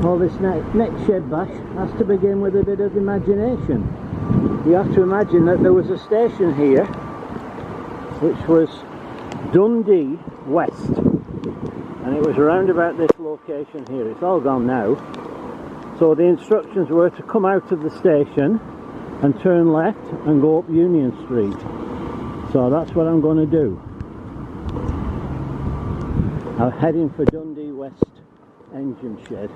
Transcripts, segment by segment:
Well, this next shed bash has to begin with a bit of imagination. You have to imagine that there was a station here which was Dundee West, and it was around about this location here. It's all gone now. So the instructions were to come out of the station and turn left and go up Union Street. So that's what I'm going to do. I'm heading for Dundee West engine shed.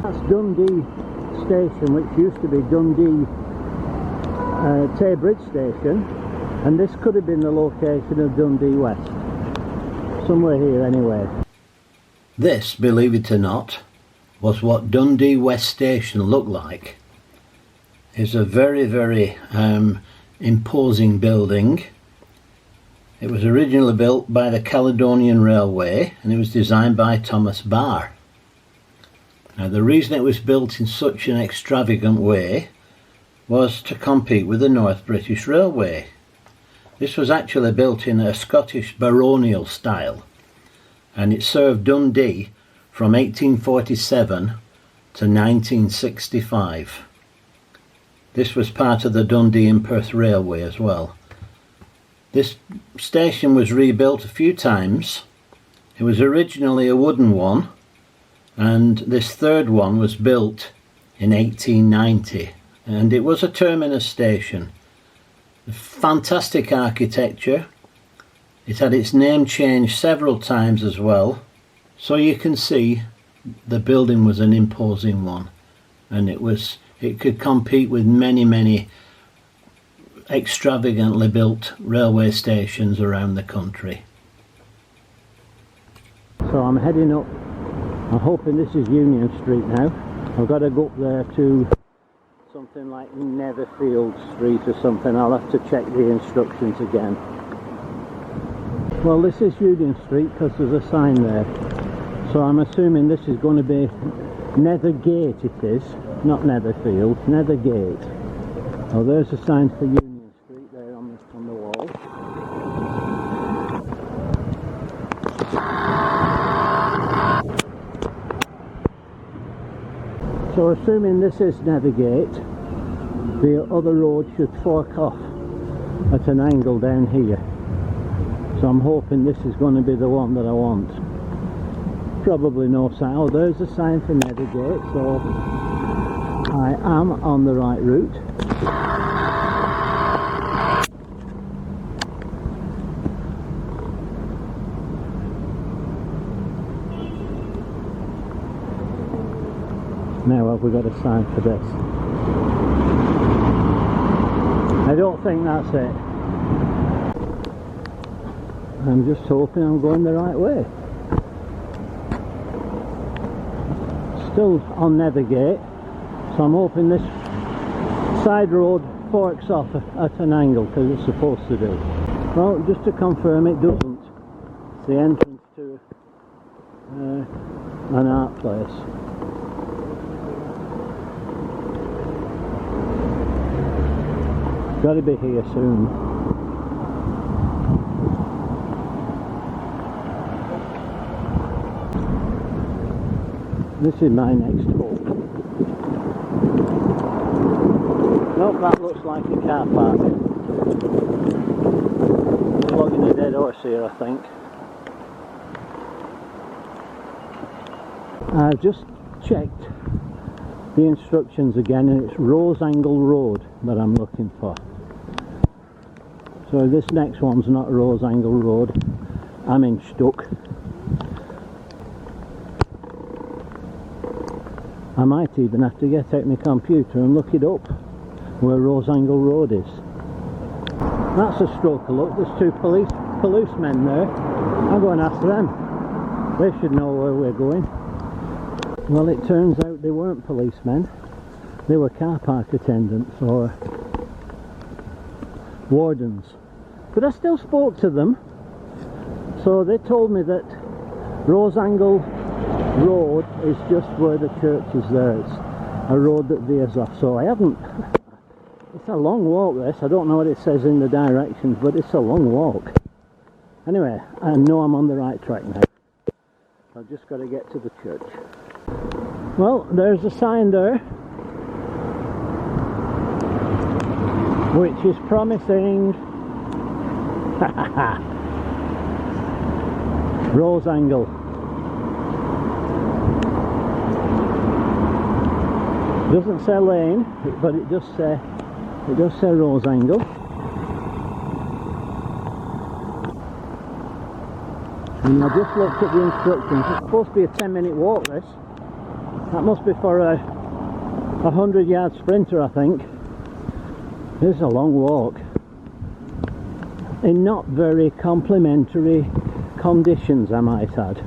That's Dundee Station, which used to be Dundee Tay Bridge Station, and this could have been the location of Dundee West. Somewhere here anyway. This, believe it or not, was what Dundee West Station looked like. It's a very, very imposing building. It was originally built by the Caledonian Railway, and it was designed by Thomas Barr. Now, the reason it was built in such an extravagant way was to compete with the North British Railway. This was actually built in a Scottish baronial style, and it served Dundee from 1847 to 1965. This was part of the Dundee and Perth Railway as well. This station was rebuilt a few times. It was originally a wooden one, and this third one was built in 1890, and it was a terminus station. Fantastic architecture. It had its name changed several times as well, so you can see the building was an imposing one, and it could compete with many extravagantly built railway stations around the country. So I'm heading up. I'm hoping this is Union Street now. I've got to go up there to something like Netherfield Street or something. I'll have to check the instructions again. Well, this is Union Street because there's a sign there. So I'm assuming this is going to be Nethergate. It is, not Netherfield, Nethergate. Oh, there's a sign for Union Street there on the wall. So assuming this is Nethergate, the other road should fork off at an angle down here. So I'm hoping this is going to be the one that I want. Probably no sign. Oh, there's a sign for Nethergate, so I am on the right route. Now have we got a sign for this? I don't think that's it. I'm just hoping I'm going the right way. Still on Nethergate, so I'm hoping this side road forks off at an angle because it's supposed to do. Well, just to confirm, it doesn't. It's the entrance to an art place. Got to be here soon. This is my next hope. Nope, that looks like a car park. Flogging a dead horse here, I think. I've just checked the instructions again, and it's Rose Angle Road that I'm looking for. So this next one's not Rose Angle Road. I'm in Stuck. I might even have to get out my computer and look it up where Rose Angle Road is. That's a stroke of luck. There's two policemen there. I'll go and ask them. They should know where we're going. Well, it turns out they weren't policemen. They were car park attendants or wardens. But I still spoke to them. So they told me that Rose Angle Road is just where the church is there. It's a road that veers off. So I haven't, it's a long walk this, I don't know what it says in the directions, but it's a long walk. Anyway, I know I'm on the right track now. I've just got to get to the church. Well, there's a sign there which is promising Rose Angle. Doesn't say lane, but it does say Rose Angle. And I just looked at the instructions. It's supposed to be a 10-minute walk this. That must be for a 100-yard sprinter, I think. This is a long walk. In not very complimentary conditions, I might add.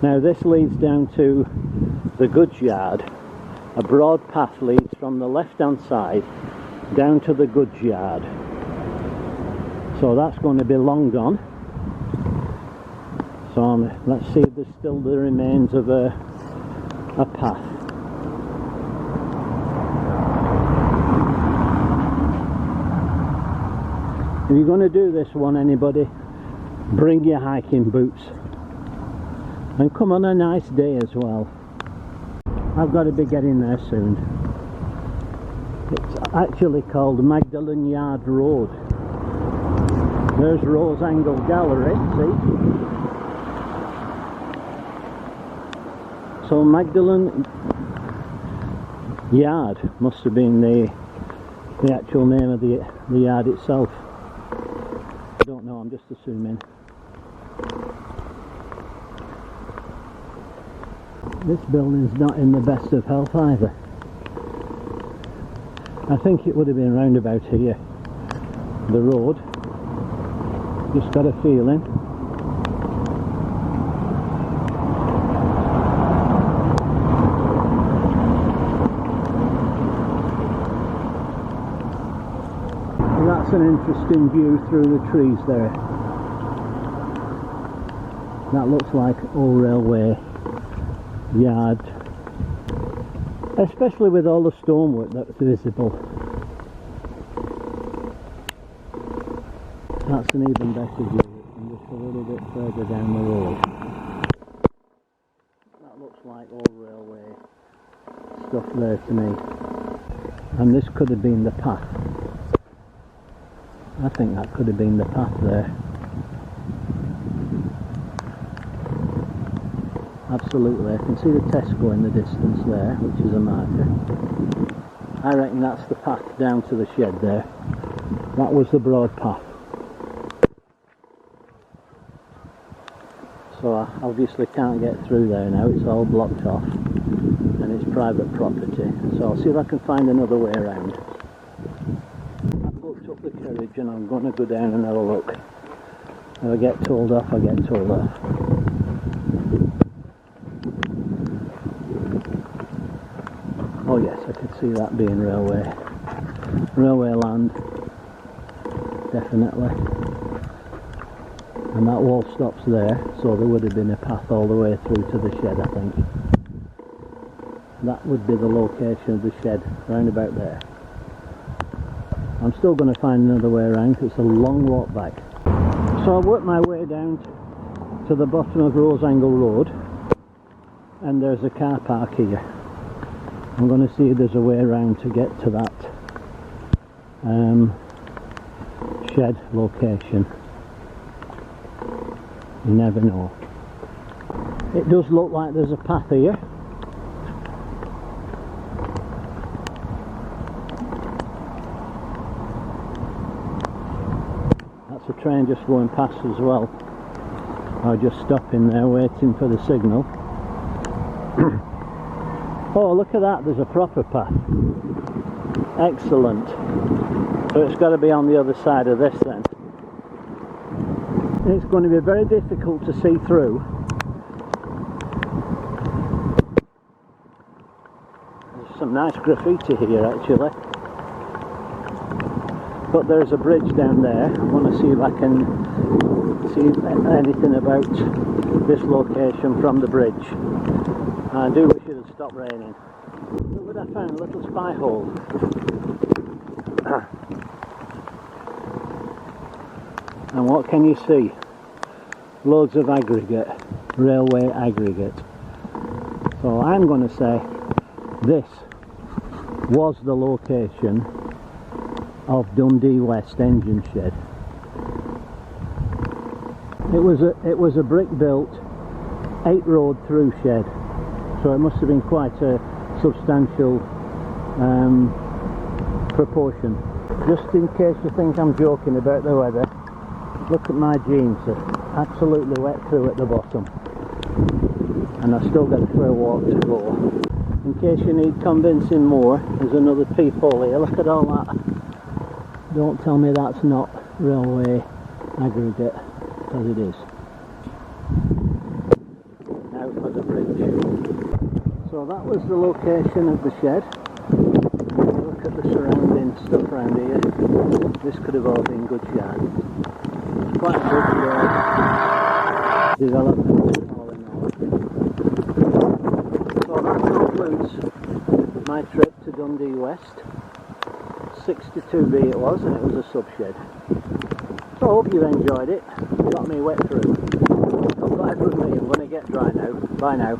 Now this leads down to the goods yard. A broad path leads from the left-hand side down to the goods yard. So that's going to be long gone. So let's see if there's still the remains of a path. If you're going to do this one, anybody, bring your hiking boots. And come on a nice day as well. I've got to be getting there soon. It's actually called Magdalen Yard Road. There's Rose Angle Gallery, see? So Magdalen Yard must have been the actual name of the yard itself. I don't know, I'm just assuming. This building's not in the best of health either. I think it would have been round about here, the road. Just got a feeling. That's an interesting view through the trees there. That looks like Old Railway Yard, especially with all the stonework that's visible. That's an even better view, and just a little bit further down the road. That looks like Old Railway stuff there to me. And this could have been the path. I think that could have been the path there. Absolutely, I can see the Tesco in the distance there, which is a marker. I reckon that's the path down to the shed there. That was the broad path. So I obviously can't get through there now, it's all blocked off. And it's private property. So I'll see if I can find another way around. I've booked up the carriage and I'm going to go down and have a look. If I get told off, I get told off. Oh yes, I could see that being railway land, definitely. And that wall stops there, so there would have been a path all the way through to the shed, I think. That would be the location of the shed, round about there. I'm still going to find another way around, because it's a long walk back. So I've worked my way down to the bottom of Rose Angle Road, and there's a car park here. I'm going to see if there's a way around to get to that shed location. You never know. It does look like there's a path here. That's a train just going past as well. I'll just stop in there waiting for the signal. Oh, look at that, there's a proper path. Excellent. So it's got to be on the other side of this then. It's going to be very difficult to see through. There's some nice graffiti here actually. But there's a bridge down there. I want to see if I can see anything about this location from the bridge. I do wish it it'll stop raining. Look what I found, a little spy hole. And what can you see? Loads of aggregate, railway aggregate. So I'm going to say this was the location of Dundee West engine shed. It was a brick built 8 road through shed, so it must have been quite a substantial proportion. Just in case you think I'm joking about the weather, look at my jeans, they're absolutely wet through at the bottom, and I've still got a fair walk to go. In case you need convincing more, there's another peephole here. Look at all that. Don't tell me that's not railway aggregate, because it is. Now for the bridge. So that was the location of the shed. Look at the surrounding stuff around here. This could have all been good yard. It's quite a big development all in all. So that concludes my trip to Dundee West. 62B it was, and it was a sub shed. So I hope you've enjoyed it. Got me wet through. I've got everything. I'm going to get dry now. Bye now.